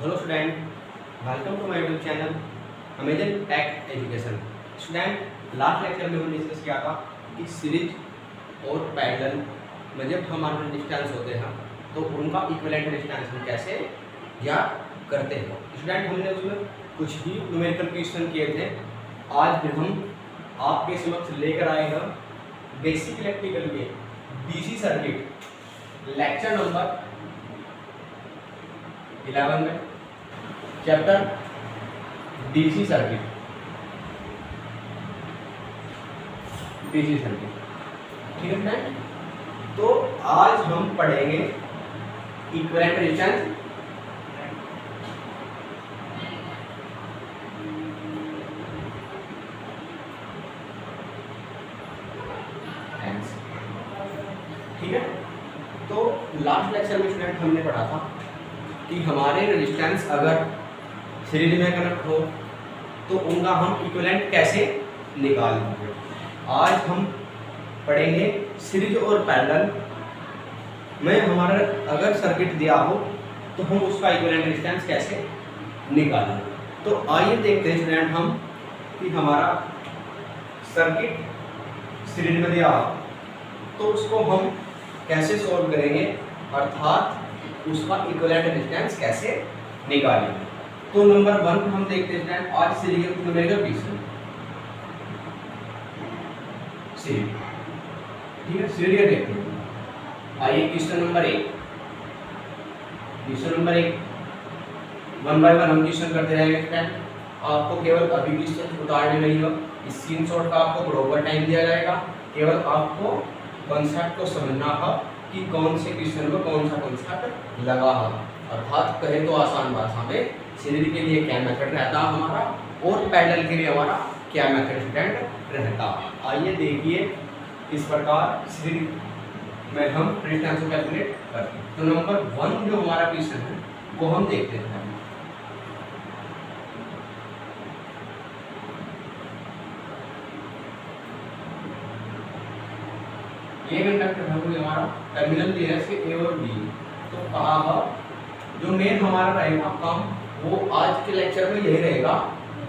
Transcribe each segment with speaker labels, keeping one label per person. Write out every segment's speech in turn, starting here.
Speaker 1: Hello student, welcome to my YouTube channel Amazon tech education. Student, last lecture में हमने discuss किया था कि सीरीज और पैरेलल में जब हमारे डिस्टेंस होते हैं तो उनका इक्विवेलेंट डिस्टेंस हम कैसे ज्ञात करते हैं। स्टूडेंट, हमने उसमें कुछ ही न्यूमेरिकल क्वेश्चन किए थे। आज फिर हम आपके समक्ष लेकर आए हैं बेसिक इलेक्ट्रिकल में डीसी सर्किट लेक्चर नंबर 11 में चैप्टर डीसी सर्किट। ठीक है फ्रेंड, तो आज हम पढ़ेंगे इक्विवेलेंट रेजिस्टेंस, ठीक है। तो लास्ट लेक्चर में स्टूडेंट हमने पढ़ा था कि हमारे रेजिस्टेंस अगर सीरीज में कनेक्ट हो तो उनका हम इक्विवेलेंट कैसे निकालेंगे। आज हम पढ़ेंगे सीरीज और पैरेलल में हमारा अगर सर्किट दिया हो तो हम उसका इक्विवेलेंट रेजिस्टेंस कैसे निकालेंगे। तो आइए देखते हैं स्टूडेंट हम कि हमारा सर्किट सीरीज में दिया हो तो उसको हम कैसे सॉल्व करेंगे, अर्थात उसका इक्विवेलेंट रेजिस्टेंस कैसे निकालेंगे। तो नंबर 1 हम देखते हैं आज सीरीज में न्यूमेरिकल क्वेश्चन। सीरीज, ठीक है, सीरीज देखते हैं। आइए question number 1। Question number 1 1 by 1 हम क्वेश्चन करते रहेंगे फ्रेंड। आपको केवल अभी क्वेश्चन उतारने में ही हो, इस स्क्रीनशॉट का आपको प्रॉपर टाइम दिया जाएगा। केवल आपको कॉन्सेप्ट को समझना है कि कौन से क्वेश्चन में कौन सा कॉन्सेप्ट लगा है। अर्थात कहे तो आसान भाषा में सीरीज के लिए क्या मेथड रहता है हमारा और पैरेलल के लिए हमारा क्या मेथड स्टूडेंट रहता है। आइए देखिए इस प्रकार सीरीज में हम रेजिस्टेंस को कैलकुलेट करते हैं। तो नंबर 1 जो हमारा क्वेश्चन है वो हम देखते हैं। ये कंडक्टर है वो हमारा टर्मिनल दिया है इसके ए और बी। तो कहा जो मेन हमारा रहेगा काम वो आज के लेक्चर में यही रहेगा,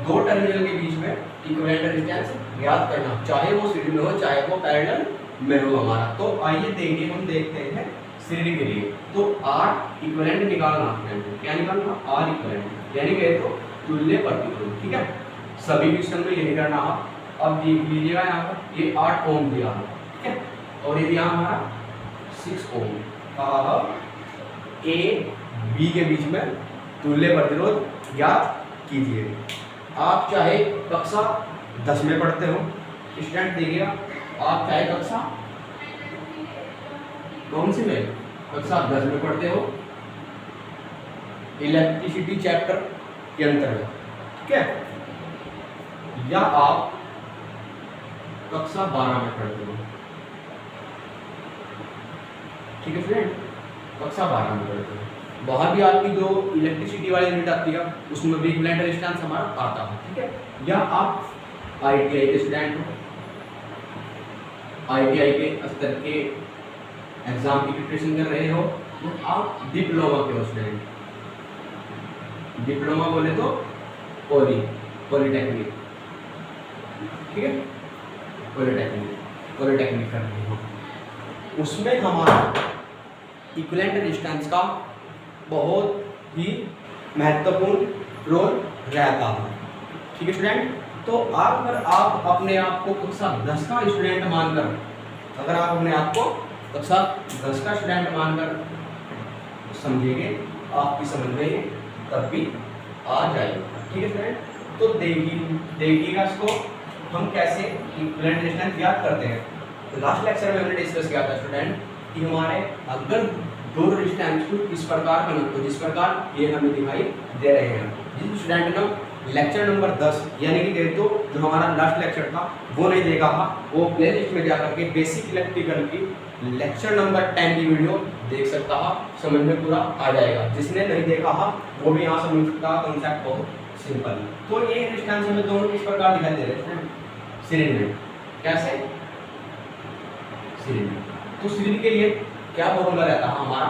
Speaker 1: दो टर्मिनल के बीच में इक्विवेलेंट रेजिस्टेंस ज्ञात करना, चाहे वो सीरीज में हो चाहे वो पैरेलल में हो हमारा। तो आइए देखिए हम देखते हैं सीरीज के लिए। तो R इक्विवेलेंट निकालना है, क्या निकालना, R इक्विवेलेंट यानी कहे तो तुल्य प्रतिरोध। ठीक है, सभी क्वेश्चन में यही करना है। अब देख लीजिएगा यहाँ पर ये 8 ओम दिया है, ठीक है, और ये दिया हमारा 6 ओम। कहा A B के बीच में तुल्य प्रतिरोध ज्ञात कीजिए। आप चाहे कक्षा 10 में पढ़ते हो स्टूडेंट, देखिएगा आप चाहे कक्षा कौन सी में, कक्षा 10 में पढ़ते हो इलेक्ट्रिसिटी चैप्टर के अंतर्गत, ठीक है, या आप कक्षा 12 में पढ़ते हो, ठीक है फ्रेंड, कक्षा 12 में पढ़ते हो। वहाँ भी आपकी जो इलेक्ट्रिसिटी वाली यूनिट आती है उसमें भी इक्विवेलेंट रेजिस्टेंस हमारा आता है, ठीक है। या आप ITI के स्टूडेंट हो, ITI के स्तर के एग्जाम की प्रिपरेशन कर रहे हो, तो आप डिप्लोमा के हो स्टूडेंट। डिप्लोमा बोले तो पॉलीटेक्निक, ठीक है, पॉलीटेक्निक कर रहे हो, उसमें हमारा इक्विवेलेंट रेजिस्टेंस का बहुत ही महत्वपूर्ण रोल रहता है, ठीक है स्टूडेंट। तो अगर आप अपने आप को कक्षा 10 का स्टूडेंट मानकर, अगर आप अपने आप को कक्षा 10 का स्टूडेंट मानकर समझेंगे, आपकी समझ में तब भी आ जाएगा, ठीक है स्टूडेंट। तो देखिएगा इसको हम कैसे इक्विवेलेंट रेजिस्टेंस ज्ञात करते हैं। तो लास्ट लेक्चर में हमने डिस्कस किया था स्टूडेंट कि हमारे अगर दो रेजिस्टेंस को इस प्रकार कनेक्ट हो जिस प्रकार ये हमें दिखाई दे रहे हैं, जिस स्टूडेंट ने लेक्चर नंबर 10 यानी कि तो जो हमारा लास्ट लेक्चर था वो नहीं देखा था, वो प्लेलिस्ट में जाकर के बेसिक इलेक्ट्रिकल की लेक्चर नंबर 10 की वीडियो देख सकता है, समझ में पूरा आ जाएगा। जिसने नहीं देखा है वो भी यहाँ समझ सकता है, कॉन्सेप्ट बहुत सिंपल है। तो ये रेजिस्टेंस हमें दोनों इस प्रकार दिखाई दे रहे हैं सीरीज में, कैसे सीरीज में। तो सीरीज के लिए क्या फॉर्मूला रहता है हमारा,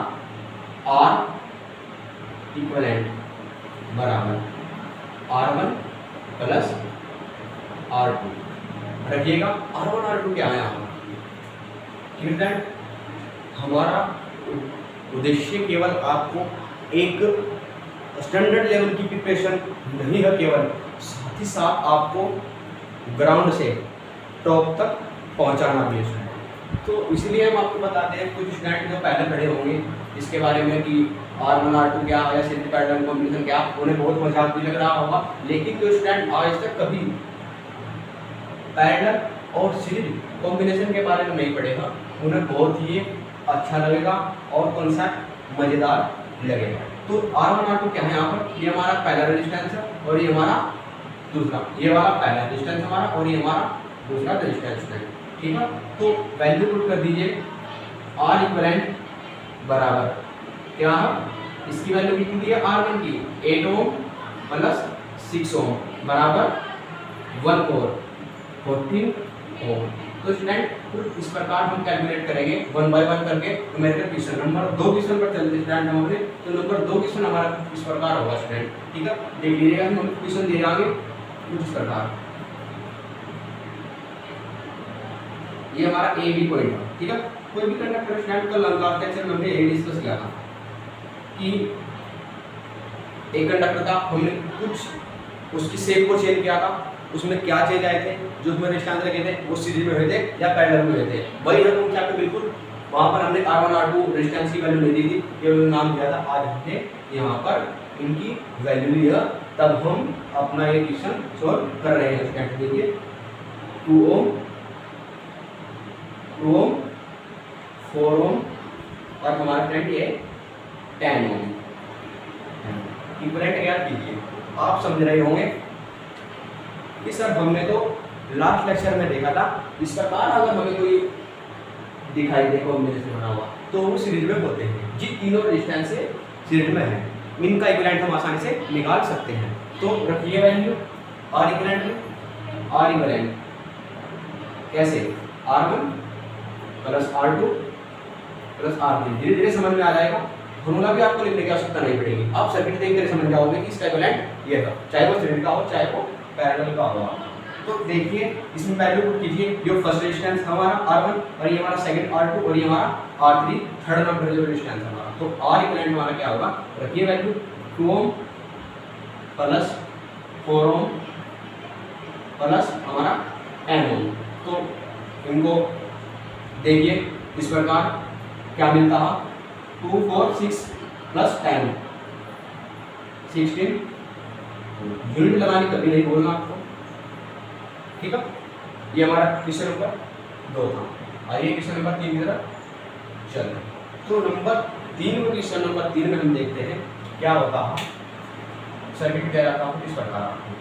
Speaker 1: आर इक्विवेलेंट बराबर R1 प्लस R2। रखिएगा R1 R2 क्या है यहाँ पर, ठीक है। हमारा उद्देश्य केवल आपको एक स्टैंडर्ड लेवल की प्रिपरेशन नहीं है केवल, साथ ही साथ आपको ग्राउंड से टॉप तक पहुंचाना भी है। तो इसलिए हम आपको बताते हैं, कुछ स्टूडेंट जो पहले पढ़े होंगे इसके बारे में कि R1 R2 क्या है या सीरीज पैरेलल कॉम्बिनेशन क्या, उन्हें बहुत मजाक भी लग रहा होगा। लेकिन जो स्टूडेंट आज तक कभी पैरेलल और सीरीज कॉम्बिनेशन के बारे में नहीं पढ़ेगा, उन्हें बहुत ही अच्छा लगेगा और कॉन्सेप्ट मज़ेदार लगेगा। तो R1 R2 क्या है यहाँ पर, ये हमारा पहला रेजिस्टेंस है और ये हमारा दूसरा, ये वाला पहला रेजिस्टेंस हमारा और ये हमारा दूसरा रेजिस्टेंस है, ठीक है। तो वैल्यू पुट कर दीजिए, R इक्विवेलेंट बराबर क्या है, इसकी वैल्यू कितनी दी है R1 की 8 ओम प्लस 6 ओम बराबर 1 और 14 ओम। तो स्टूडेंट कुछ इस प्रकार हम कैलकुलेट करेंगे 1 बाय 1 करके। न्यूमेरिकल क्वेश्चन नंबर 2 क्वेश्चन पर चलते हैं स्टूडेंट हमारे, तो नंबर 2 क्वेश्चन हमारा इस प्रकार होगा स्टूडेंट, ठीक है। देख लीजिएगा हम क्वेश्चन दे आगे कुछ इस प्रकार, ये हमारा ए बी पॉइंट है, ठीक है। कोई भी कंडक्टर स्टूडेंट का लास्ट लेक्चर में हमने यही डिस्कस किया था कि एक कंडक्टर था, हमने कुछ उसकी शेप को चेंज किया था, उसमें क्या चेंज आए थे, जो उसमें रेजिस्टेंस लगे थे वो सीरीज में हुए थे या पैरेलल में हुए थे, वही है तुम क्या बिल्कुल वहाँ पर हमने R1 R2 रेजिस्टेंस की वैल्यू नहीं दी थी, केवल नाम दिया था। आज हमने यहाँ पर इनकी वैल्यू लिया, तब हम अपना ये क्वेश्चन सॉल्व कर रहे हैं। स्टूडेंट देखिए 2 ओम 4 ओम और हमारा फ्रेंड ये 10 ओम। इक्विवेलेंट याद कीजिए, आप समझ रहे होंगे कि सर हमने तो लास्ट लेक्चर में देखा था इस प्रकार अगर हमें कोई दिखाई दे कॉम्बिनेशन बना हुआ तो वो सीरीज में होते हैं, जिन तीनों रेजिस्टेंस से सीरीज में है इनका इक्विवेलेंट हम आसानी से निकाल सकते हैं। तो रखिए वैल्यू R इक्विवेलेंट में, R इक्विवेलेंट कैसे R1 plus R2 plus R3, धीरे धीरे समझ में आ जाएगा, फॉर्मूला भी आपको लिखने की आवश्यकता नहीं पड़ेगी, आप सर्किट देख कर समझ जाओगे कि इसका इक्विवेलेंट ये था, चाहे वो सीरीज का हो चाहे वो पैरेलल का होगा। तो देखिए इसमें वैल्यू पुट कीजिए, जो फर्स्ट रेजिस्टेंस हमारा R1 और ये हमारा सेकंड R2 और ये हमारा R3 थर्ड नंबर जो रेजिस्टेंस हमारा, तो R इक्विवेलेंट हमारा क्या होगा, रखिए value 2 ohm plus 4 ohm plus हमारा 10 ओम। तो इनको देखिए इस प्रकार क्या मिलता है, 2 4 6 प्लस 10 16, यूनिट लगाने कभी नहीं बोलना आपको, ठीक है। ये हमारा क्वेश्चन नंबर 2 था। आइए क्वेश्चन नंबर 3 की तरफ चलें। तो नंबर 3 में, क्वेश्चन नंबर 3 में हम देखते हैं क्या होता है, सर्किट क्या रहता है इस प्रकार, आपको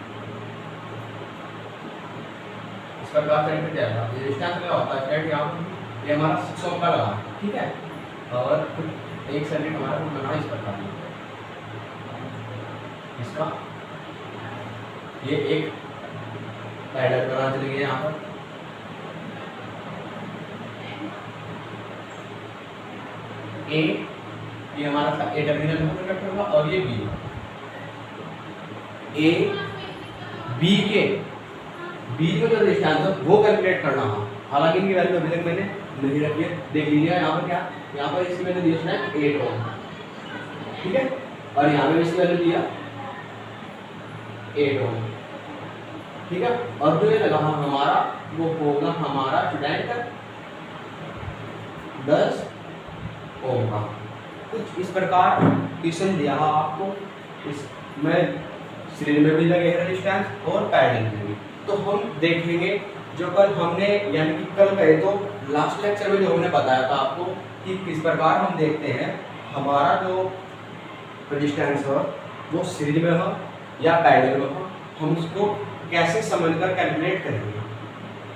Speaker 1: इस प्रकार सर्किट क्या रहता है, रेजिस्टेंस क्या होता है स्टूडेंट, यहाँ ये हमारा 6 ओम का लगा, ठीक है, और एक सर्किट हमारा बना इस प्रकार इसका, ये एक पैरेलल बना चलिए यहाँ पर, ए ये हमारा था ए टर्मिनल में कंडक्टर का और ये बी, ए बी के जो रेजिस्टेंस है वो कैलकुलेट करना है। हालांकि इनकी वैल्यू अभी तक मैंने नहीं रखी है, देख लीजिए यहाँ पर क्या, यहाँ पर इसकी मैंने दिया है 8 ओम, ठीक है, और यहाँ पे इसकी वैल्यू दिया 8 ओम, ठीक है। और जो ये लगा हमारा वो होगा हमारा स्टूडेंट 10 ओम का। कुछ इस प्रकार क्वेश्चन दिया है आपको, इसमें सीरीज में भी लगे हैं रेजिस्टेंस और पैरेलल में भी। तो हम देखेंगे जो कल हमने यानी कि कल कहे तो लास्ट लेक्चर में जो हमने बताया था आपको कि किस प्रकार हम देखते हैं हमारा जो रेजिस्टेंस है वो सीरीज में हो या पैरेलल में हो, हम उसको कैसे समझकर कैलकुलेट करेंगे।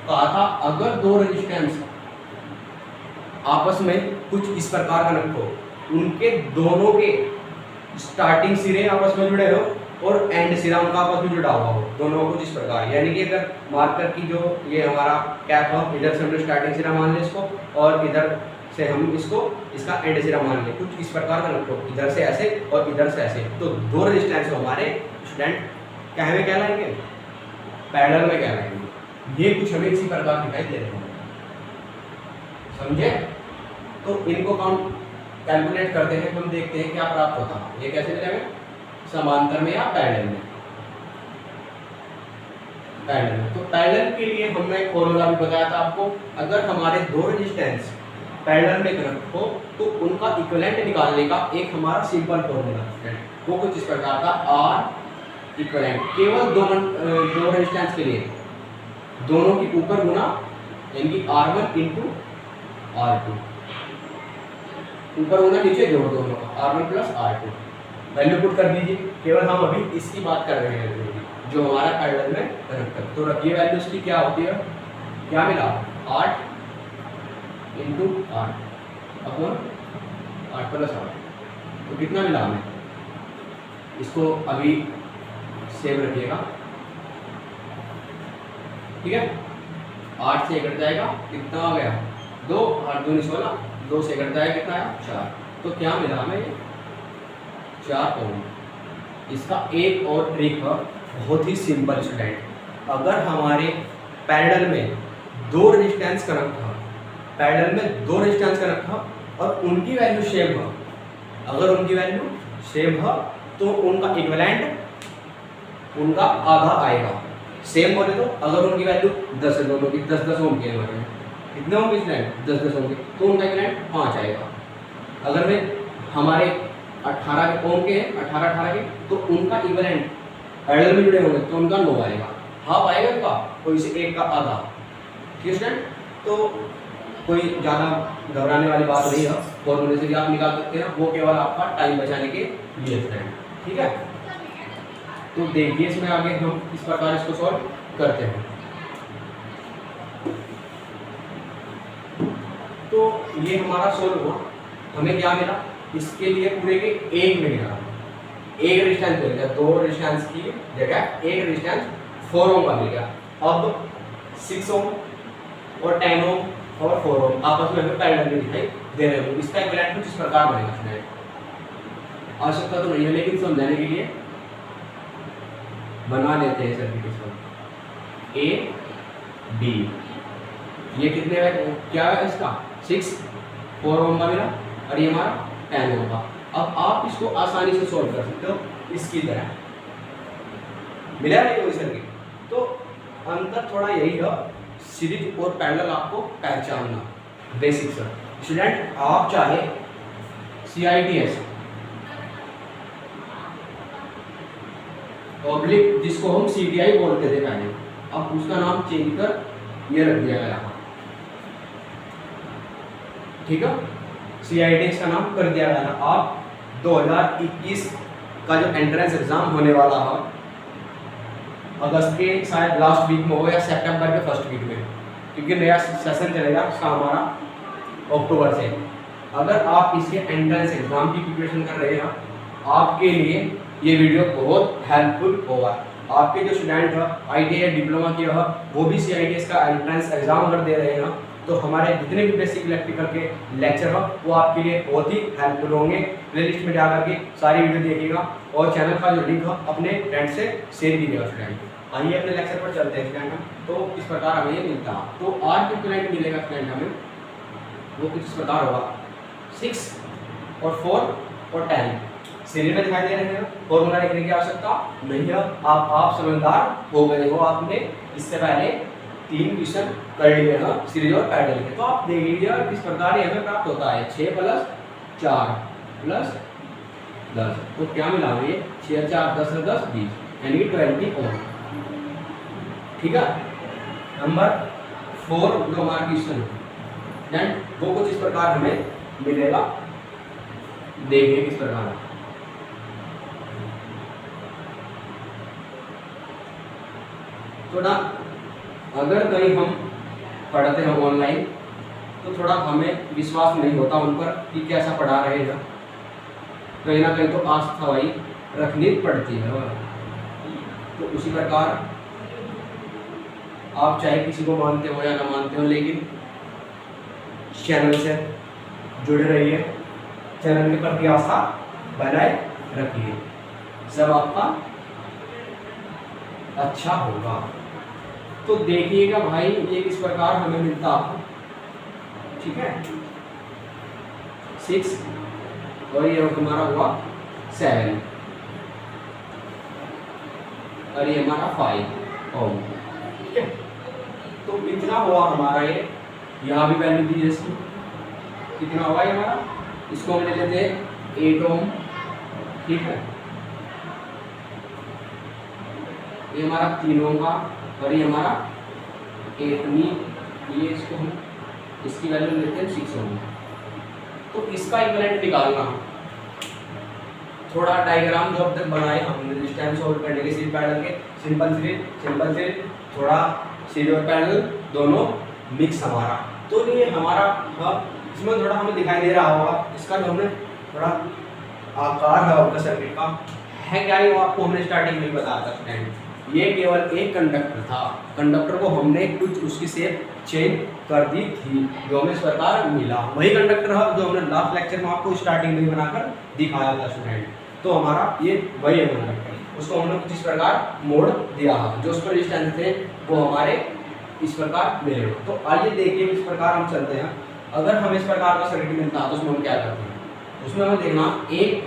Speaker 1: कहा था अगर दो रेजिस्टेंस आपस में कुछ इस प्रकार कनेक्ट हो, उनके दोनों के स्टार्टिंग सिरे आपस में जुड़े हो और एंड सिरा उनका आपस में जुड़ा हुआ हो, दोनों को इस प्रकार, यानी कि अगर मार्कर की जो ये हमारा कैप हो, इधर से हमने स्टार्टिंग सिरा मान लिया इसको और इधर से हम इसको इसका एंटीसीरा मान लें, कुछ इस प्रकार का रखो, इधर से ऐसे और इधर से ऐसे, तो दो रेजिस्टेंस हमारे स्टूडेंट क्या में कहलाएंगे, पैरेलल में कहलाएंगे। ये कुछ हमें इसी प्रकार दिखाई दे रहे हैं, समझे? तो इनको काउंट कैलकुलेट करते हैं, हम देखते हैं क्या प्राप्त होता है। ये कैसे मिलेगा, समांतर में या पैरेलल में, पैरेलल में। तो पैरेलल के लिए हमने एक फॉर्मूला भी बताया था आपको, अगर हमारे दो रेजिस्टेंस पैरेलल में कनेक्ट हो तो उनका इक्विवेलेंट निकालने का एक हमारा सिंपल फॉर्मूला है, वो कुछ इस प्रकार का, आर इक्विवेलेंट केवल दो रेजिस्टेंस के लिए दोनों की ऊपर गुना, यानी कि R1 इंटू R2, ऊपर गुना नीचे जोड़ दोनों का, R1 plus R2, value put कर दीजिए। केवल हम अभी इसकी बात कर रहे हैं जो हमारा पैरेलल में कनेक्ट है। तो रखिए वैल्यू इसकी क्या होती है, क्या मिला, 8 इंटू 8 अपॉन 8 प्लस 8, तो कितना मिला हमें, इसको अभी सेव रखिएगा, ठीक है। 8 से कट जाएगा, कितना आ गया, 2, 8 दूनी 16, 2 से कट जाएगा, कितना आया 4, तो क्या मिला हमें 4 ओम। इसका एक और ट्रिक है, बहुत ही सिंपल स्टूडेंट, अगर हमारे पैरेलल में दो रेजिस्टेंस कनेक्ट है, पैरेलल में दो रेजिस्टेंस कनेक्ट है और उनकी वैल्यू सेम है, अगर उनकी वैल्यू सेम है तो उनका इक्विवेलेंट उनका आधा आएगा। सेम बोले तो अगर उनकी वैल्यू 10 है, दोनों की 10-10 ओम की है, कितने ओम की स्टूडेंट, 10-10 ओम की, तो उनका इक्विवेलेंट 5 आएगा। अगर वे हमारे 18 ओम के हैं, 18 के, तो उनका इक्विवेलेंट पैरेलल में जुड़े होंगे तो उनका 9 आएगा, हाफ आएगा उनका, तो इसे 1 का आधा, ठीक है स्टूडेंट। तो कोई ज़्यादा घबराने वाली बात नहीं है, फॉर्मूले से भी आप निकाल सकते हैं, वो केवल आपका टाइम बचाने के लिए स्टूडेंट, ठीक है। तो देखिए इसमें आगे हम इस प्रकार इसको सॉल्व करते हैं। तो ये हमारा सॉल्व हुआ, हमें क्या मिला, इसके लिए पूरे के 1 में निकाला, एक रेजिस्टेंस मिल गया, दो रेजिस्टेंस की जगह एक रेजिस्टेंस 4 ओम का मिल गया। अब 6 ओम और 10 ओम और 4 ओम आपस में हमें पैरेलल में दिखाई दे रहे हो, इसका इक्विवेलेंट कुछ इस प्रकार बनेगा स्टूडेंट। आवश्यकता तो नहीं है लेकिन समझाने के लिए बना लेते हैं सर्किट इसको। ए बी, ये कितने क्या है इसका 6, 4 ओम का मिला और ये हमारा 10 ओम का। अब आप इसको आसानी से सॉल्व कर सकते हो इसकी तरह, मिला नहीं कोई सर्किट। तो अंतर थोड़ा यही है, सीरीज और पैरेलल आपको पहचानना, बेसिक सर। स्टूडेंट आप चाहे CITS पब्लिक, जिसको हम CTI बोलते थे पहले, अब उसका नाम चेंज कर ये रख दिया गया, ठीक है, CITS का नाम कर दिया गया। आप 2021 का जो एंट्रेंस एग्जाम होने वाला है, अगस्त के शायद लास्ट वीक में हो या सितंबर के फर्स्ट वीक में, क्योंकि नया सेशन चलेगा उसका हमारा अक्टूबर से। अगर आप इसके एंट्रेंस एग्जाम की प्रिपरेशन कर रहे हैं, आपके लिए ये वीडियो बहुत हेल्पफुल होगा। आपके जो स्टूडेंट है ITI डिप्लोमा किया है, वो भी CITS का एंट्रेंस एग्जाम अगर दे रहे हैं, तो हमारे जितने भी बेसिक इलेक्ट्रिकल के लेक्चर हो वो आपके लिए बहुत ही हेल्पफुल होंगे। प्लेलिस्ट में जा करके सारी वीडियो देखिएगा और चैनल का जो लिंक है अपने फ्रेंड से शेयर कीजिएगा स्टूडेंट। आइए अपने लेक्चर पर चलते हैं स्टूडेंट। तो इस प्रकार हमें ये मिलता है, तो आर इक्विवेलेंट मिलेगा स्टूडेंट हमें, वो कुछ इस प्रकार होगा 6 और 4 और 10 सीरीज में दिखाई दे रहे हैं। फॉर्मूला लिखने की आवश्यकता नहीं है, आप समझदार हो गए हो, आपने इससे पहले 3 क्वेश्चन कर लिए हैं सीरीज और पैरेलल के। तो आप देख लीजिए किस प्रकार हमें प्राप्त होता है, 6 + 4 + 10, तो क्या मिला हमें ये 6 4 10 10 20, यानी कि 20 ओम, ठीक है। नंबर 4 जो हमारा क्वेश्चन है वो कुछ इस प्रकार हमें मिलेगा, देखिए किस प्रकार। तो ना अगर कहीं हम पढ़ते हैं ऑनलाइन तो थोड़ा हमें विश्वास नहीं होता उन पर कि कैसा पढ़ा रहे हैं, कहीं ना कहीं तो आस्था भाई रखनी पड़ती है। तो उसी प्रकार आप चाहे किसी को मानते हो या ना मानते हो, लेकिन चैनल से जुड़े रहिए, चैनल के प्रति आस्था बनाए रखिए, सब आपका अच्छा होगा। तो देखिएगा भाई, ये किस प्रकार हमें मिलता है, ठीक है, 6 और ये हमारा हुआ 7 और ये हमारा 5 ओम, ठीक है। तो कितना हुआ हमारा ये, यहाँ भी वैल्यू दी इसकी, कितना हुआ ये हमारा, इसको हम ले लेते हैं 8 ओम, ठीक है। ये हमारा 3 ओम का और ये हमारा 8वीं, ये इसको हम इसकी वैल्यू लेते हैं 6 ओम। तो इसका इक्विवेलेंट निकालना, थोड़ा डायग्राम जो अब तक बनाए हमने डिस्टेंस सोल्व करने के, सीरीज पैरेलल के, सिंपल सीरीज, थोड़ा सीरीज और पैरेलल दोनों मिक्स हमारा। तो ये हमारा इसमें थोड़ा हमें दिखाई दे रहा होगा, इसका जो हमने थोड़ा आकार है आपका सर्किट का है क्या, ये आपको हमने स्टार्टिंग में बताया था स्टूडेंट। ये केवल एक कंडक्टर था, कंडक्टर को हमने कुछ उसकी शेप चेंज कर दी थी, जो हमें इस प्रकार मिला। वही कंडक्टर है जो हमने लास्ट लेक्चर में आपको स्टार्टिंग में बनाकर दिखाया था स्टूडेंट। तो हमारा ये वही है कंडक्टर, उसको हमने कुछ इस प्रकार मोड़ दिया, जो उस पर डिस्टेंस थे वो हमारे इस प्रकार मिले। तो आइए देखिए इस प्रकार हम चलते हैं। अगर हमें इस प्रकार का सर्किट मिलता है तो उसमें हम क्या करते हैं, उसमें हमें देखना एक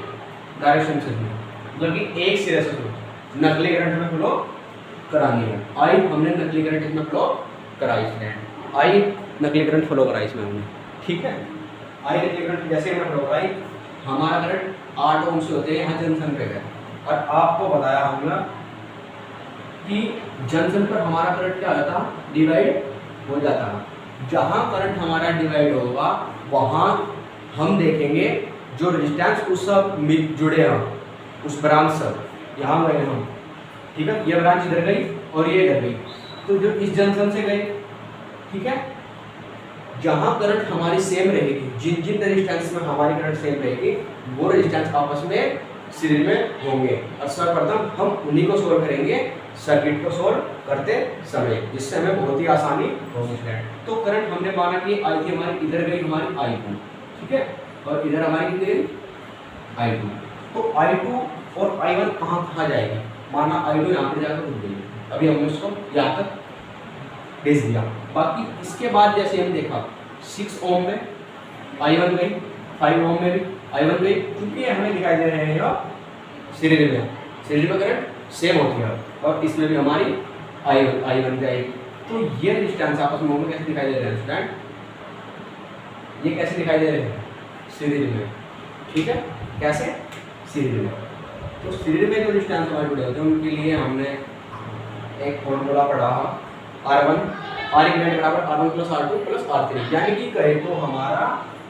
Speaker 1: डायरेक्शन से, मतलब कि एक सिरे से नकली करंट में फ्लो करानी है। आई हमने नकली करंट इसमें फ्लो कराई, इसमें आई नकली करंट फ्लो कराई इसमें हमने, ठीक है। आई नकली करंट जैसे हमने फ्लो कराई, हमारा करंट 8 ओम से होते हैं यहाँ जंक्शन पे है, और आपको बताया हमने कि जंक्शन पर हमारा करंट क्या होता है, डिवाइड हो जाता है। जहाँ करंट हमारा डिवाइड होगा वहाँ हम देखेंगे जो रेजिस्टेंस उस सब जुड़े हैं, उस ब्रांच सब यहाँ गए हम, ठीक है। ये ब्रांच इधर गई और ये इधर गई, तो जो इस जंक्शन से गए, ठीक है, जहाँ करंट हमारी सेम रहेगी, जिन जिन रेजिस्टेंस में हमारी करंट सेम रहेगी वो रेजिस्टेंस आपस में सीरीज में होंगे। और सर्वप्रथम हम उन्हीं को सोल्व करेंगे सर्किट को सोल्व करते समय, जिससे हमें बहुत ही आसानी होगी। तो करंट हमने माना कि आई थी हमारी, इधर गई हमारी I2, ठीक है, और इधर हमारी कितनी गई I2। तो I2 और I1 कहाँ जाएगी, माना I2 यहाँ पे जाकर रुक गई, अभी हमने उसको यहाँ तक भेज दिया। बाकी इसके बाद जैसे हम देखा 6 ओम में I1 गई, 5 ओम में भी I1 गई, क्योंकि हमें दिखाई दे रहे हैं सीरीज में करंट सेम होती है, और इसमें भी हमारी I1 जाएगी। तो ये डिस्टेंस आपस में कैसे दिखाई दे रहे हैं स्टूडेंट, ये कैसे दिखाई दे रहे हैं सीरीज में, ठीक है, कैसे सीरीज में। तो सीरीज में जो डिस्टेंस हमारे जुड़े होते हैं उनके लिए हमने एक फॉर्मूला पढ़ा, R1 बराबर R1 + R2 + R3, यानी कि कहे तो हमारा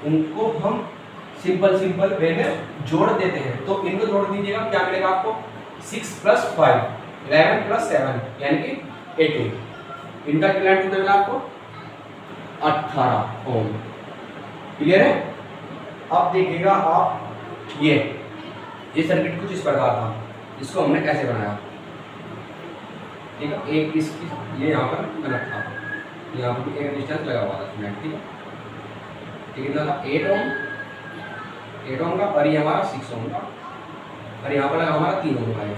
Speaker 1: उनको हम सिंपल वे में जोड़ देते हैं। तो इनको जोड़ दीजिएगा, क्या मिलेगा आपको, 6 + 5 11 + 7 यानी कि 18, इनका इक्विवेलेंट कितना मिला आपको, 18 ओम। क्लियर है। अब देखिएगा आप, ये सर्किट कुछ इस प्रकार था, इसको हमने कैसे बनाया, ठीक है, एक इसकी ये यहाँ पर कनेक्ट था, यहाँ पर एक डिस्टेंस लगा हुआ था, ठीक है, कितना था 8 ओम का, और ये हमारा 6 ओम का, और यहाँ पर लगा हमारा 3 ओम का है,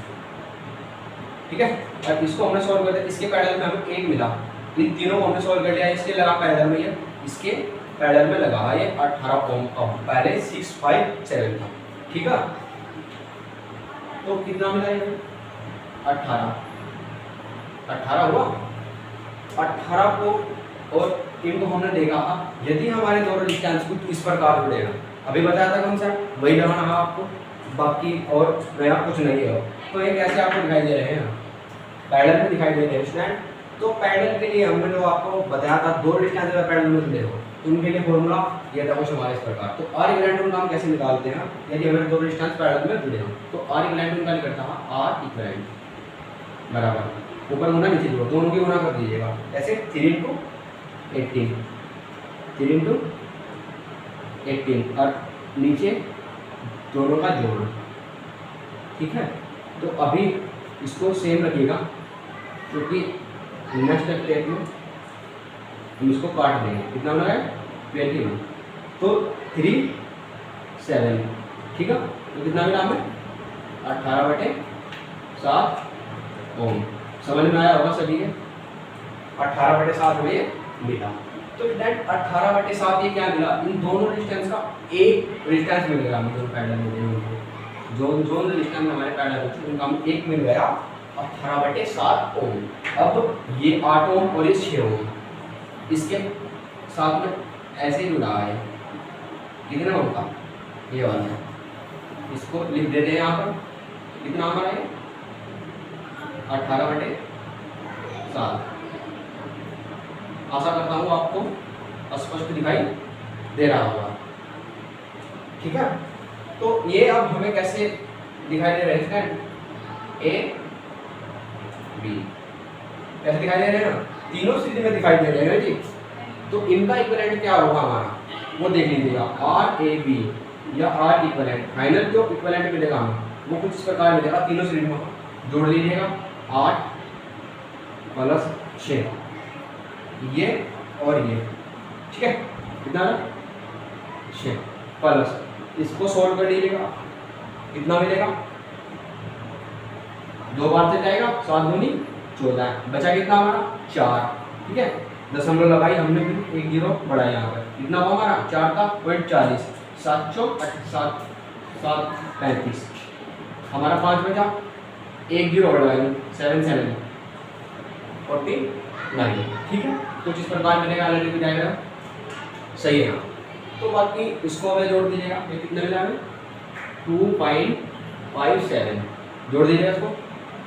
Speaker 1: ठीक है। और इसको हमने सॉल्व कर दिया, इसके पैरेलल में हमें 1 मिला, इन तीनों को हमने सॉल्व कर लिया, इसके लगा पैरेलल में, ये इसके पैरेलल में लगा है, ये 18 ओम का, पहले 6, 5, 7 था, ठीक है। तो कितना मिला ये, 18 हुआ, 18 को, और इनको हमने देखा यदि हमारे दोनों डिस्टेंस कुछ इस प्रकार जुड़ेगा, अभी बताया था कौन सा, वही लगाना है आपको, बाकी और नया कुछ नहीं है। तो ये कैसे आपको दिखाई दे रहे हैं, पैरेलल में दिखाई दे रहे हैं स्टूडेंट। तो पैरेलल के लिए हमने जो आपको बताया था, दो डिस्टेंस अगर पैरेलल में जुड़े हो तो उनके लिए फॉर्मूला ये था कुछ हमारे इस प्रकार। तो R इक्विवेलेंट हम कैसे निकालते हैं, यदि हमारे दो डिस्टेंस पैरेलल में जुड़े हो तो R इक्विवेलेंट उनका निकलता है R इक्विवेलेंट बराबर, ऊपर गुना नीचे जोड़, दोनों की गुना कर दीजिएगा, ऐसे 3 × 18, 3 × 18 और नीचे दोनों का जोड़, ठीक है। तो अभी इसको सेम रखिएगा, क्योंकि नेक्स्ट स्टेप में हम इसको काट देंगे, कितना बना है 21। तो 37, ठीक है। तो कितना मिला हमें 18/7 ओम। समझ में आया होगा सभी के, 18/7 हमें ये मिला। तो दैट 18/7 ये क्या मिला, इन दोनों रेजिस्टेंस का एक रेजिस्टेंस मिल गया हमें, दोनों पैरेलल में जो रेजिस्टेंस हमारे पैरेलल होते उनका हमें एक मिल गया 18/7 ओम। अब ये 8 ओम और ये 6 ओम इसके साथ में ऐसे ही जुड़ा है, कितने ओम का ये वाला है, इसको लिख देते हैं यहाँ पर, कितना हमारा है 18/7। आशा करता हूँ आपको स्पष्ट दिखाई दे रहा होगा, ठीक है। तो ये अब हमें कैसे दिखाई दे रहे हैं, ए बी कैसे दिखाई दे रहे हैं ना, तीनों स्थिति में दिखाई दे रहे हैं जी। तो इनका इक्विवेलेंट क्या होगा हमारा वो देख लीजिएगा, आर ए बी या आर इक्विवेलेंट, फाइनल जो इक्विवेलेंट मिलेगा हमें वो कुछ इस प्रकार मिलेगा, तीनों स्थिति में जोड़ लीजिएगा 8 + 6 ये और ये, ठीक है, कितना 6 प्लस इसको सोल्व कर लीजिएगा, कितना मिलेगा 2 बार से जाएगा, 7 दूनी 14, बचा कितना हमारा 4, ठीक है। दशमलव लगाई हमने, फिर 1 0 बढ़ाया यहाँ पर, कितना हुआ हमारा 4 का 40, 7 चौक 7 7 35, हमारा 5 बचा, 1 0 बढ़ाया 7 7 49, ठीक है। कुछ इस प्रकार मिलेगा एनालिटिक डायग्राम, सही है। तो बाकी इसको हमें जोड़ दीजिएगा, ये कितने मिला हमें 2.57 जोड़ दीजिएगा इसको,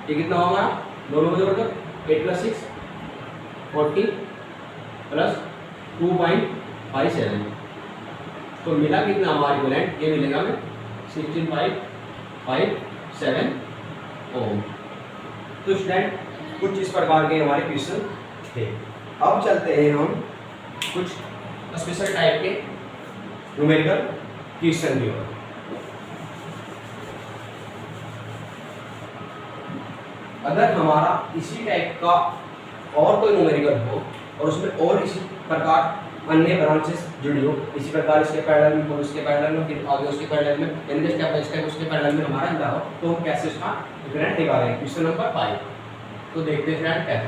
Speaker 1: ये कितना होगा हमारा, दोनों को जोड़कर 8 + 6 40 + 2.57, तो मिला कितना हमारा इक्विवेलेंट, ये मिलेगा हमें 16.57 ओम। तो स्टूडेंट कुछ इस प्रकार के हमारे क्वेश्चन थे। अब चलते हैं हम कुछ स्पेशल टाइप के न्यूमेरिकल क्वेश्चन की ओर। अगर हमारा इसी टाइप का और कोई न्यूमेरिकल हो और उसमें और इसी प्रकार अन्य ब्रांचेस जुड़ी हो, इसी प्रकार इसके पैरेलल में, उसके पैरेलल में, फिर आगे उसके पैरेलल में, यानी स्टेप बाय स्टेप उसके पैरेलल में हमारा जुड़ा हो, तो हम कैसे उसका इक्विवेलेंट निकालेंगे। क्वेश्चन नंबर 5 तो देखते हैं फ्रेंड कैसे।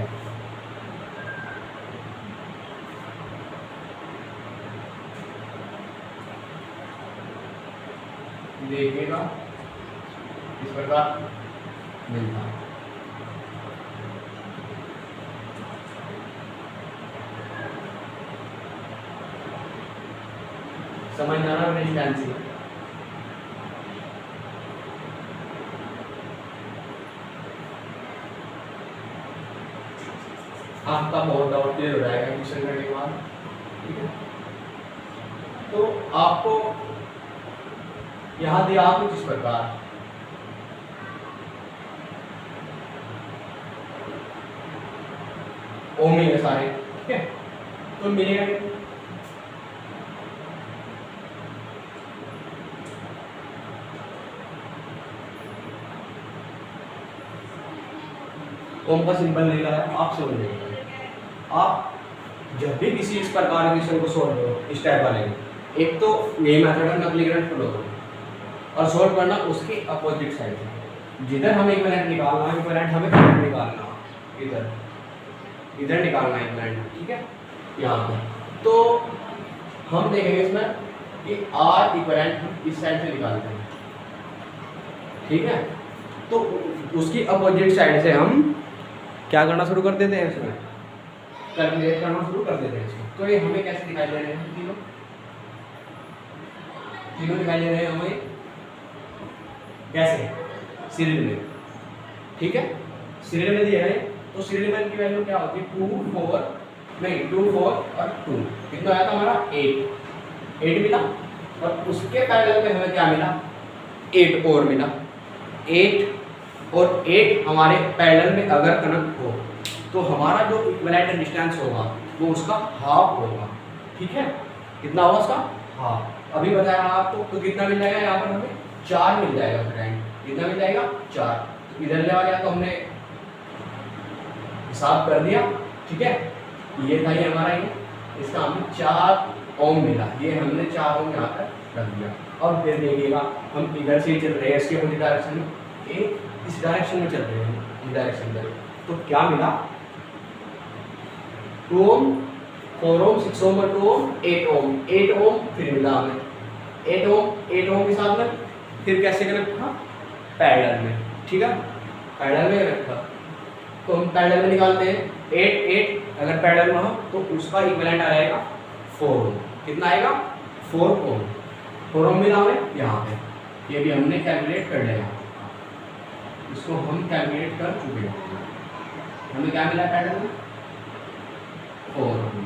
Speaker 1: देखिएगा इस प्रकार मिलता है, समझ आ रहा है रेजिस्टेंस। आपका बहुत डाउट क्लियर हो जाएगा क्वेश्चन करने के बाद, ठीक है। तो आपको यहाँ दिया कुछ इस प्रकार, ओम है सारे, ठीक है। तो मिलेगा ओम का सिंबल नहीं लगाया, आप समझ जाइए। आप जब भी किसी इस प्रकार के क्वेश्चन को सोल्व करो इस टाइप वाले, एक तो यही मेथड है नकलीकरण फॉलो करो और सोल्व करना उसके अपोजिट साइड से। जिधर हमें इक्विवेलेंट निकालना है, इक्विवेलेंट हमें किधर निकालना है, इधर निकालना है इक्विवेलेंट, ठीक है, यहाँ पर। तो हम देखेंगे इसमें कि आर इक्विवेलेंट हम इस साइड से निकालते हैं, ठीक है। तो उसकी अपोजिट साइड से हम क्या करना शुरू कर देते हैं, इसमें कैलकुलेट करना शुरू कर देते हैं इसको। तो ये हमें कैसे दिखाई दे रहे हैं, तीनों दिखाई दे रहे हैं हमें कैसे, सीरियल में, ठीक है। सीरियल में दिया है तो सीरियल में की वैल्यू क्या होती है 2 4 नहीं 2 4 और 2, कितना आया था हमारा 8 मिला, और उसके पैरेलल में हमें क्या मिला 8 और मिला, 8 और 8 हमारे पैरेलल में अगर कनेक्ट हो तो हमारा जो इक्विवेलेंट डिस्टेंस होगा वो उसका हाफ होगा, ठीक है। कितना होगा उसका हाफ, अभी बताया आपको। तो कितना मिल जाएगा यहाँ पर हमें 4 मिल जाएगा फ्रेंड, कितना मिल जाएगा 4। तो इधर ले आ गया तो हमने हिसाब कर दिया, ठीक है। ये था ये हमारा, ये इसका हमने 4 ओम मिला। ये हमने 4 ओम यहाँ पर रख दिया। अब फिर देखिएगा हम इधर से चल रहे हैं, इसके अपोजिट डायरेक्शन में, इस डायरेक्शन में चल रहे हैं, इस डायरेक्शन में, तो क्या मिला 2 ओम, 4 ओम, 6 ओम और 2 ओम, 8 ओम, 8 ओम फिर मिला हमें 8 ओम के साथ में। फिर कैसे कनेक्ट था? पैरेलल में, ठीक है, पैरेलल में कनेक्ट था। तो हम पैरेलल में निकालते हैं 8 अगर पैरेलल में हो तो उसका इक्विवेलेंट आ जाएगा 4 ओम। कितना आएगा? 4 ओम। 4 ओम मिला हमें यहाँ पे, ये भी हमने कैलकुलेट कर लिया, इसको हम कैलकुलेट कर चुके हैं। हमें क्या मिला पैरेलल में? 4 ओम।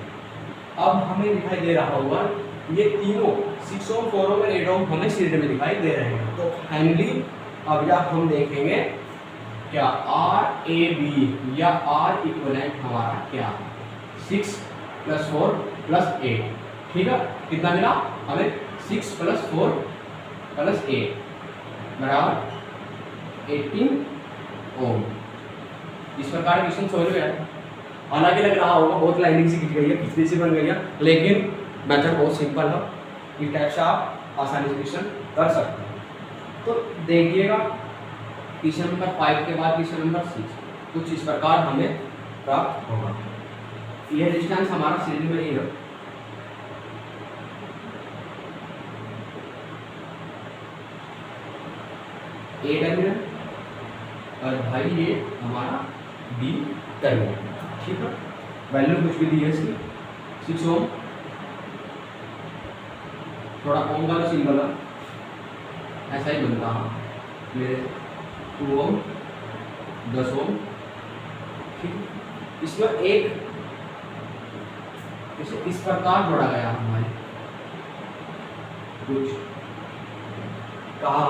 Speaker 1: अब हमें दिखाई दे रहा होगा ये तीनों 6 ओम, 4 ओम और 8 ओम हमें सीरीज में दिखाई दे रहे हैं। तो फाइनली अब या हम देखेंगे क्या आर ए बी या आर इक्विवेलेंट हमारा क्या है? 6 + 4 + 8, ठीक है। कितना मिला हमें? 6 + 4 + 8 बराबर 18 ओम। इस प्रकार क्वेश्चन सॉल्व है। हालांकि लग रहा होगा बहुत लाइनिंग से खींच गई है, खिचड़ी से बन गई है, लेकिन मेथड बहुत सिंपल है। इस टाइप से आप आसानी से क्वेश्चन कर सकते हैं। तो देखिएगा क्वेश्चन नंबर 5 के बाद क्वेश्चन नंबर 6 कुछ इस प्रकार हमें प्राप्त होगा। यह डिस्टेंस हमारा सीरीज में ही है, ए टर्मिनल और भाई ये हमारा बी टर्मिनल, ठीक है। वैल्यू कुछ भी दी है इसकी 6 ओम, थोड़ा ओम वाला सिंबल है, ऐसा ही बनता है मेरे 2 ओम, 10 ओम, ठीक। इसमें एक इस प्रकार जोड़ा गया हमारे कुछ कहा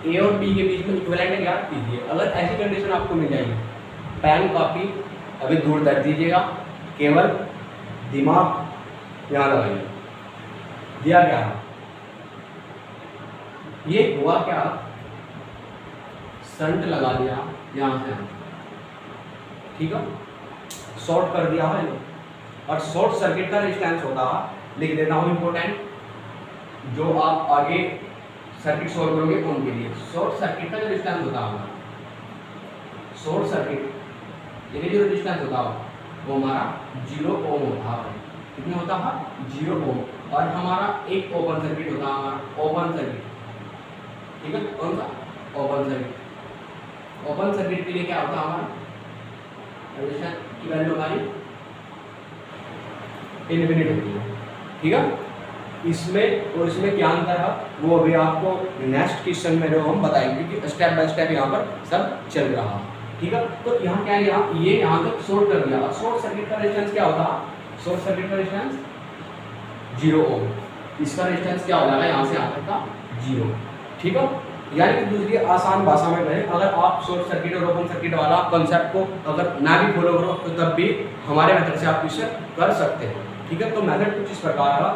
Speaker 1: ए और बी के बीच में इक्विवेलेंट ज्ञात कीजिए। अगर ऐसी कंडीशन आपको मिल जाएगी, पेन कॉपी अभी दूर रख दीजिएगा, केवल दिमाग यहाँ लगाइए। दिया क्या है? ये हुआ क्या? संट लगा दिया यहाँ से, ठीक है, शॉर्ट कर दिया है। और शॉर्ट सर्किट का रेजिस्टेंस होता है, लिख देता हूँ इंपॉर्टेंट, जो आप आगे सर्किट सॉल्व करोगे उनके लिए। शॉर्ट सर्किट का जो रेजिस्टेंस होता है, शॉर्ट सर्किट यानी जो रेजिस्टेंस होता है वो हमारा 0 ओम होता है। कितना होता है? 0 ओम। और हमारा एक ओपन सर्किट होता है, हमारा ओपन सर्किट, ठीक है। कौन सा? Open circuit. ओपन सर्किट के लिए क्या होता है? हमारा रेजिस्टेंस की वैल्यू हमारी इनफिनिट होती है, ठीक है। इसमें और इसमें क्या अंतर है वो अभी आपको नेक्स्ट क्वेश्चन में जो हम बताएंगे, क्योंकि स्टेप बाय स्टेप यहाँ पर सब चल रहा है, ठीक है। तो यहाँ क्या है, ये यहाँ तक शॉर्ट कर दिया। शॉर्ट सर्किट का रेजिस्टेंस क्या होता है? शॉर्ट सर्किट का रेजिस्टेंस 0 ओम। इसका रेजिस्टेंस क्या हो जाएगा? यहाँ से यहाँ तक का 0, ठीक है। यानी कि दूसरी आसान भाषा में कहें, अगर आप शॉर्ट सर्किट और ओपन सर्किट वाला कंसेप्ट को अगर ना भी फॉलो करो तो तब भी हमारे मेथड से आप क्वेश्चन कर सकते हो, ठीक है। तो मेथड कुछ इस प्रकार का,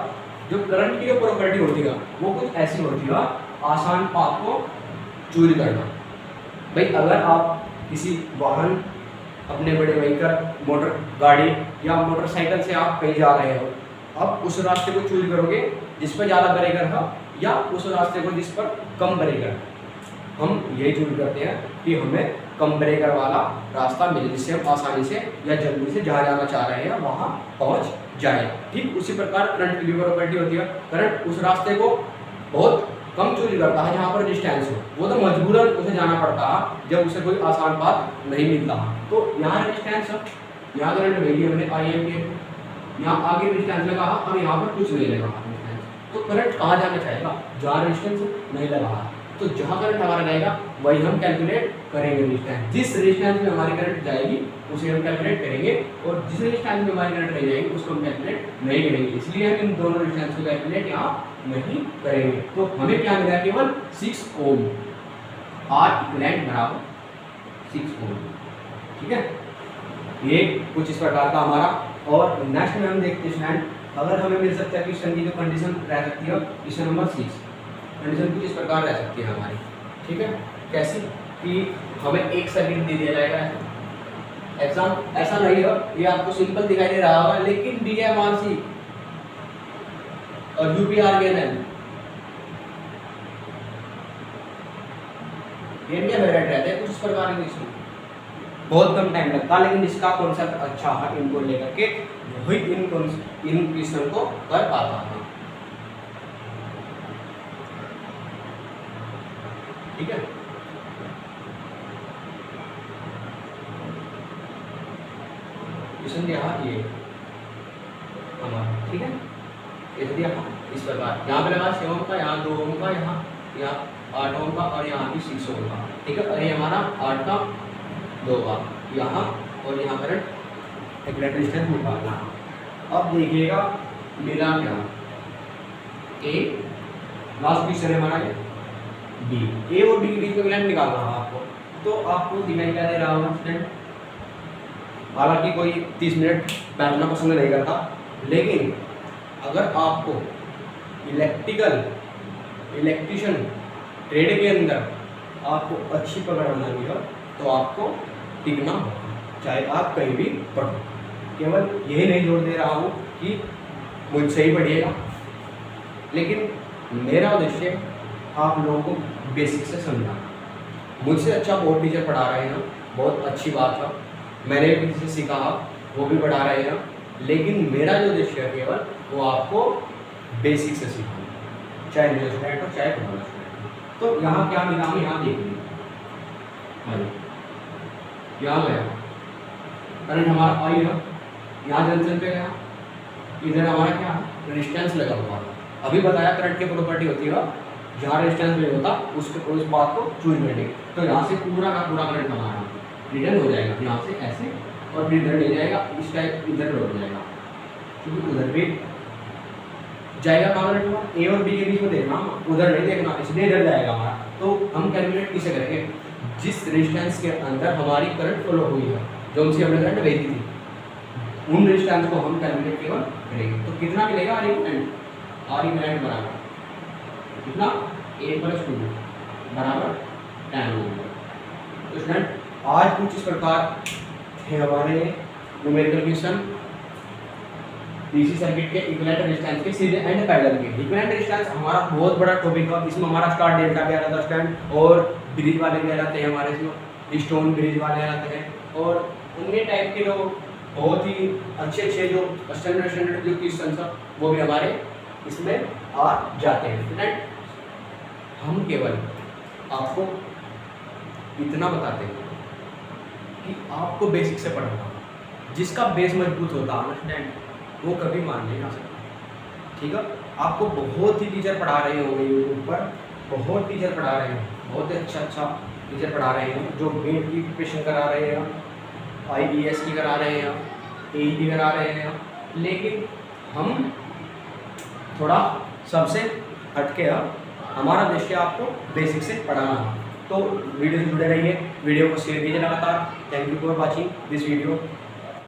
Speaker 1: जो करंट की जो प्रॉपर्टी होती है वो कुछ ऐसी होती है, आसान पाथ को चूज करना। भाई अगर आप किसी वाहन, अपने बड़े व्हीकल, मोटर गाड़ी या मोटरसाइकिल से आप कहीं जा रहे हो, आप उस रास्ते को चूज करोगे जिस पर ज़्यादा ब्रेकर है या उस रास्ते को जिस पर कम ब्रेकर है। हम यही चूज करते हैं कि हमें कम ब्रेकर वाला रास्ता मिले, जिससे हम आसानी से या जल्दी से जहाँ जाना चाह रहे हैं वहाँ पहुँच जाए। ठीक उसी प्रकार करंट की भी प्रॉपर्टी होती है। करंट उस रास्ते को बहुत कम चूज करता है जहाँ पर डिस्टेंस हो, वो तो मजबूरन उसे जाना पड़ता है जब उसे कोई आसान पाथ नहीं मिलता। तो यहाँ डिस्टेंस, यहाँ करंट वैल्यू हमने आई एम के, यहाँ आगे डिस्टेंस लगा और यहाँ पर कुछ नहीं लगा डिस्टेंस, तो करंट कहाँ जाना चाहेगा? जहाँ डिस्टेंस नहीं लगा, तो जहाँ करंट हमारा जाएगा वही हम कैलकुलेट करेंगे डिस्टेंस। जिस डिस्टेंस में हमारी करंट जाएगी उसे हम कैलकुलेट करेंगे, और जिस डिस्टेंस में हमारी करंट नहीं जाएगी उसको हम कैलकुलेट नहीं करेंगे। इसलिए हम इन दोनों डिस्टेंस को कैलकुलेट यहाँ नहीं करेंगे। तो हमें क्या मिला? केवल 6 ओम, आर इक्विवेलेंट बराबर 6 ओम। ठीक है, ये कुछ इस प्रकार का हमारा। और नेक्स्ट में हम देखते हैं, अगर हमें मिल सकता है क्वेश्चन की जो कंडीशन रह सकती है, क्वेश्चन नंबर 6 कंडीशन कुछ इस प्रकार रह सकती है हमारी। ठीक है, कैसी कि हमें एक सर्किट दे दिया जाएगा। एग्जाम ऐसा नहीं है, ये आपको सिंपल दिखाई दे रहा होगा, लेकिन DMRC और UPRVNL ये क्या फेवरेट रहते हैं कुछ इस प्रकार के इसमें बहुत कम टाइम लगता है, लेकिन इसका कॉन्सेप्ट अच्छा है, इनको लेकर के वही इन क्वेश्चन को कर पाता है। ठीक है, क्वेश्चन दिया ये हमारा, ठीक है, ये दिया इस प्रकार, यहाँ पे लगा 6 ओम का, यहाँ 2 ओम का, यहाँ 8 ओम का और यहाँ भी 6 ओम का। ठीक है, और ये हमारा 8 का 2 का यहाँ और यहाँ करंट इक्विवेलेंट रेजिस्टेंस निकालना। अब देखिएगा मिला क्या, ए लास्ट क्वेश्चन है हमारा ये बी, ए और बी के बीच में इक्विवेलेंट निकालना है आपको। तो आपको दिखाई क्या दे रहा होगा स्टूडेंट, हालांकि कोई 30 मिनट बैठना पसंद नहीं करता, लेकिन अगर आपको इलेक्ट्रिशियन ट्रेड के अंदर आपको अच्छी पकड़ बनानी हो तो आपको टिकना होगा, चाहे आप कहीं भी पढ़ो। केवल यही नहीं जोड़ दे रहा हूँ कि मुझसे ही पढ़िएगा, लेकिन मेरा उद्देश्य आप लोगों को बेसिक से समझाना। मुझसे अच्छा बहुत टीचर पढ़ा रहे हैं, बहुत अच्छी बात है, मैंने भी किसी से सीखा, वो भी पढ़ा रहे हैं, लेकिन मेरा जो उद्देश्य है केवल वो आपको बेसिक से सीखना, चाहे न्यू स्टूडेंट हो चाहे पुराना स्टूडेंट हो। तो यहाँ क्या मिला, हम यहाँ देख लीजिए, यहाँ गया करंट हमारा आई है, यहाँ जंक्शन पे गया, इधर हमारा क्या रेजिस्टेंस लगा हुआ है। अभी बताया करंट की प्रॉपर्टी होती है जहाँ रेजिस्टेंस नहीं होता उसके उस बात को चूज करने। तो यहाँ से पूरा का पूरा करंट हमारा रिटर्न हो जाएगा, यहाँ से ऐसे और फिर इधर ले जाएगा, इस टाइप इधर लौट जाएगा, क्योंकि उधर भी जाएगा कहाँ करंट, ए और बी के बीच में देखना, उधर नहीं देखना, इसलिए इधर जाएगा हमारा। तो हम कैलकुलेट किसे करेंगे, जिस रेजिस्टेंस के अंदर हमारी करंट फ्लो हुई है, जो उनसे हमने करंट भेजी थी, उन रेजिस्टेंस को हम कैलकुलेट केवल करेंगे। तो कितना मिलेगा आर इक्विवेलेंट बराबर कितना, a + 2 बराबर 10 ओम। तो स्टूडेंट आज कुछ इस प्रकार थे हमारे न्यूमेरिकल क्वेश्चन डीसी सर्किट के इक्विवेलेंट रेजिस्टेंस के सीधे एंड पैरेलल के। इक्विवेलेंट रेजिस्टेंस हमारा बहुत बड़ा टॉपिक है, इसमें हमारा स्टार डेल्टा भी आ रहा था स्टूडेंट, और ब्रिज वाले भी आ जाते हैं हमारे, इसमें स्टोन ब्रिज वाले आ जाते हैं, और उनके टाइप के जो बहुत ही अच्छे जो स्टैंडर्ड जो क्वेश्चन है वो भी हमारे इसमें आ जाते हैं। स्टूडेंट हम केवल आपको इतना बताते हैं कि आपको बेसिक से पढ़ना, जिसका बेस मजबूत होता है स्टूडेंट वो कभी मान नहीं आ सकता। ठीक है, आपको बहुत ही टीचर पढ़ा रहे होंगे यूट्यूब पर, बहुत टीचर पढ़ा रहे हैं, बहुत अच्छा टीचर पढ़ा रहे हैं, जो गेट की प्रिपरेशन करा रहे हैं, IBS की करा रहे हैं, AE की करा रहे हैं, लेकिन हम थोड़ा सबसे हटके है, हमारा उद्देश्य आपको बेसिक से पढ़ाना है। तो वीडियो से जुड़े रहिए, वीडियो को शेयर कीजिए लगातार। Thank you for watching this video.